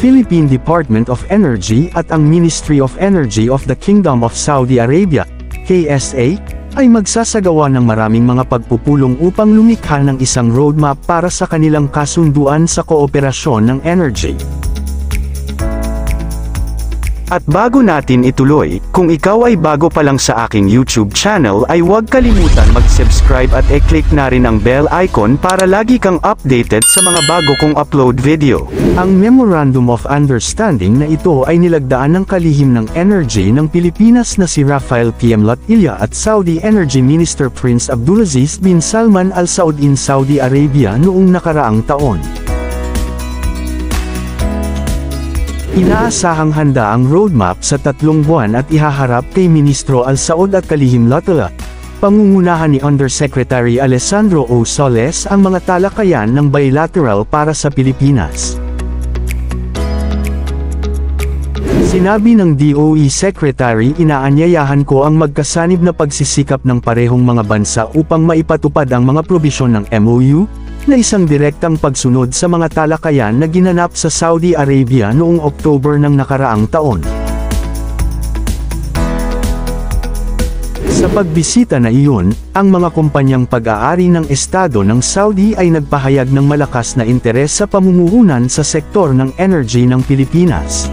Philippine Department of Energy at ang Ministry of Energy of the Kingdom of Saudi Arabia, KSA, ay magsasagawa ng maraming mga pagpupulong upang lumikha ng isang roadmap para sa kanilang kasunduan sa kooperasyon ng energy. At bago natin ituloy, kung ikaw ay bago pa lang sa aking YouTube channel ay huwag kalimutan mag-subscribe at i-click na rin ang bell icon para lagi kang updated sa mga bago kong upload video. Ang Memorandum of Understanding na ito ay nilagdaan ng kalihim ng energy ng Pilipinas na si Rafael P.M. Latilla at Saudi Energy Minister Prince Abdulaziz bin Salman Al Saud in Saudi Arabia noong nakaraang taon. Inaasahang handa ang roadmap sa 3 buwan at ihaharap kay Ministro Al Saud at kalihim Latilla. Pangungunahan ni Undersecretary Alessandro O. Soles ang mga talakayan ng bilateral para sa Pilipinas. Sinabi ng DOE Secretary, inaanyayahan ko ang magkasanib na pagsisikap ng parehong mga bansa upang maipatupad ang mga probisyon ng MOU, na isang direktang pagsunod sa mga talakayan na ginanap sa Saudi Arabia noong October ng nakaraang taon. Sa pagbisita na iyon, ang mga kumpanyang pag-aari ng Estado ng Saudi ay nagpahayag ng malakas na interes sa pamumuhunan sa sektor ng energy ng Pilipinas.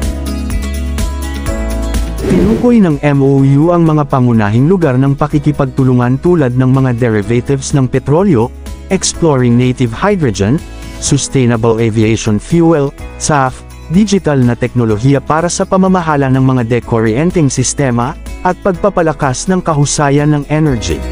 Tinukoy ng MOU ang mga pangunahing lugar ng pakikipagtulungan tulad ng mga derivatives ng petrolyo, exploring native hydrogen, sustainable aviation fuel, SAF, digital na teknolohiya para sa pamamahala ng mga decorrienting sistema, at pagpapalakas ng kahusayan ng energy.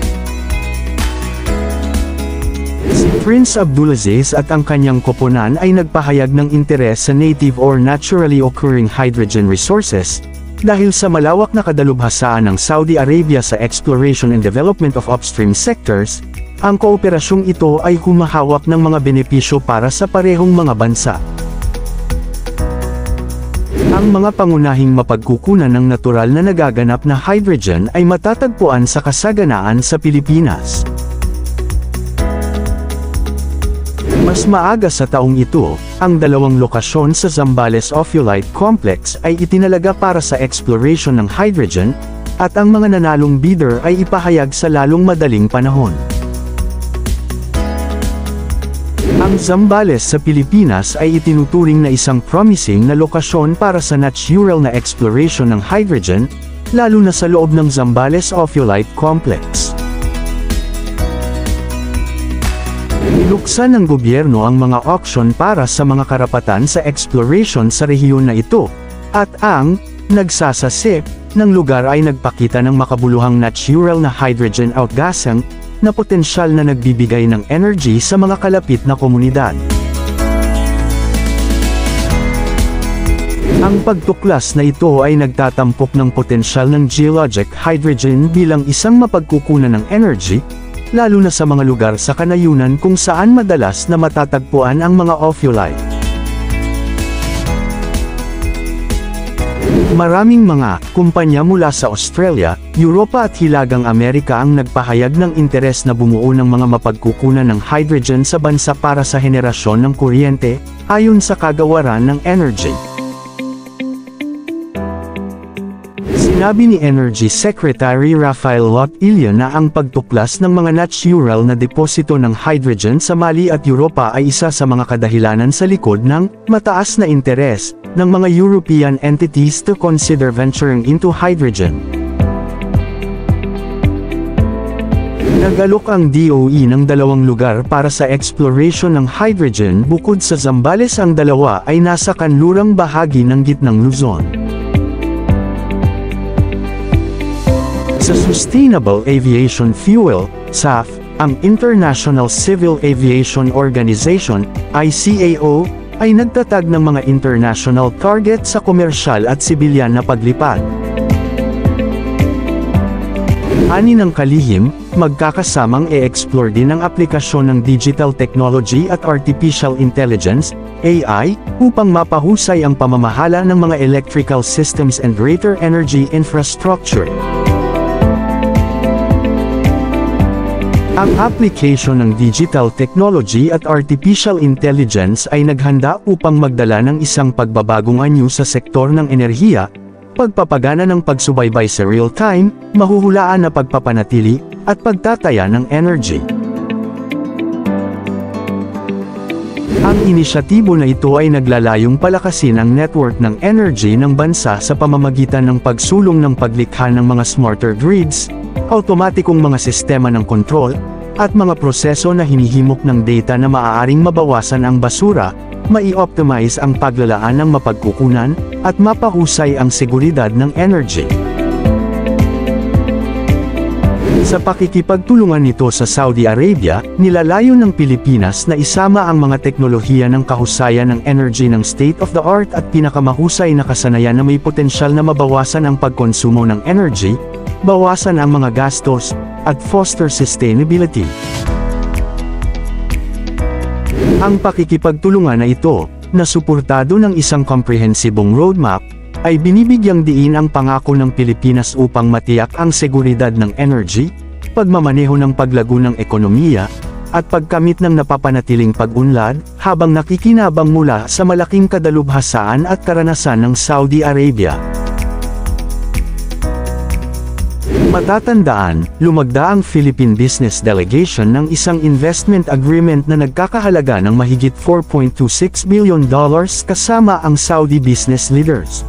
Si Prince Abdulaziz at ang kanyang koponan ay nagpahayag ng interes sa native or naturally occurring hydrogen resources, dahil sa malawak na kadalubhasaan ng Saudi Arabia sa exploration and development of upstream sectors, ang kooperasyong ito ay humahawak ng mga benepisyo para sa parehong mga bansa. Ang mga pangunahing mapagkukunan ng natural na nagaganap na hydrogen ay matatagpuan sa kasaganaan sa Pilipinas. Mas maaga sa taong ito, ang 2 lokasyon sa Zambales Ophiolite Complex ay itinalaga para sa exploration ng hydrogen, at ang mga nanalong bidder ay ipahayag sa lalong madaling panahon. Ang Zambales sa Pilipinas ay itinuturing na isang promising na lokasyon para sa natural na exploration ng hydrogen, lalo na sa loob ng Zambales Ophiolite Complex. Inuksan ng gobyerno ang mga auction para sa mga karapatan sa exploration sa rehiyon na ito, at ang nagsasasip ng lugar ay nagpakita ng makabuluhang natural na hydrogen outgassing na potensyal na nagbibigay ng energy sa mga kalapit na komunidad. Ang pagtuklas na ito ay nagtatampok ng potensyal ng geologic hydrogen bilang isang mapagkukunan ng energy, lalo na sa mga lugar sa kanayunan kung saan madalas na matatagpuan ang mga ophiolite. Maraming mga kumpanya mula sa Australia, Europa at Hilagang Amerika ang nagpahayag ng interes na bumuo ng mga mapagkukunan ng hydrogen sa bansa para sa henerasyon ng kuryente, ayon sa kagawaran ng energy. Sinabi ni Energy Secretary Rafael Latilla na ang pagtuklas ng mga natural na deposito ng hydrogen sa Mali at Europa ay isa sa mga kadahilanan sa likod ng mataas na interes ng mga European entities to consider venturing into hydrogen. Nagalok ang DOE ng 2 lugar para sa exploration ng hydrogen bukod sa Zambales. Ang 2 ay nasa kanlurang bahagi ng gitnang Luzon. Sa Sustainable Aviation Fuel, SAF, ang International Civil Aviation Organization, ICAO, ay nagtatag ng mga international target sa komersyal at sibilyan na paglipad. Ani ng kalihim, magkakasamang e-explore din ang aplikasyon ng digital technology at artificial intelligence, AI, upang mapahusay ang pamamahala ng mga electrical systems and greater energy infrastructure. Ang application ng digital technology at artificial intelligence ay naghanda upang magdala ng isang pagbabagong anyo sa sektor ng enerhiya, pagpapagana ng pagsubaybay sa real-time, mahuhulaan na pagpapanatili, at pagtataya ng energy. Ang inisyatibo na ito ay naglalayong palakasin ang network ng energy ng bansa sa pamamagitan ng pagsulong ng paglikha ng mga smarter grids, automatikong mga sistema ng kontrol, at mga proseso na hinihimok ng data na maaaring mabawasan ang basura, mai-optimize ang paglalaan ng mapagkukunan, at mapahusay ang seguridad ng energy. Sa pakikipagtulungan nito sa Saudi Arabia, nilalayo ng Pilipinas na isama ang mga teknolohiya ng kahusayan ng energy ng state-of-the-art at pinakamahusay na kasanayan na may potensyal na mabawasan ang pagkonsumo ng energy, bawasan ang mga gastos, at foster sustainability. Ang pakikipagtulungan na ito, na suportado ng isang komprehensibong roadmap, ay binibigyang diin ang pangako ng Pilipinas upang matiyak ang seguridad ng energy, pagmamaneho ng paglago ng ekonomiya, at pagkamit ng napapanatiling pag-unlad, habang nakikinabang mula sa malaking kadalubhasaan at karanasan ng Saudi Arabia. Matatandaan, lumagda ang Philippine Business Delegation ng isang investment agreement na nagkakahalaga ng mahigit $4.26 billion kasama ang Saudi business leaders.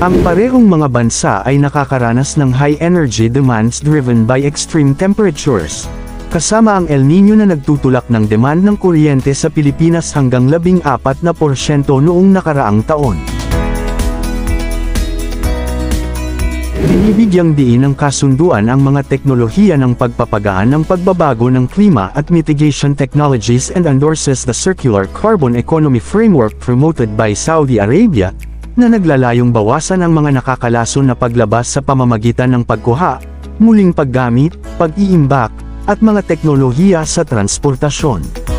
Ang parehong mga bansa ay nakakaranas ng high energy demands driven by extreme temperatures, kasama ang El Niño na nagtutulak ng demand ng kuryente sa Pilipinas hanggang 14% noong nakaraang taon. Binibigyang diin ng kasunduan ang mga teknolohiya ng pagpapagaan ng pagbabago ng klima at mitigation technologies and endorses the Circular Carbon Economy Framework promoted by Saudi Arabia, na naglalayong bawasan ang mga nakakalason na paglabas sa pamamagitan ng pagkuha, muling paggamit, pag-iimbak, at mga teknolohiya sa transportasyon.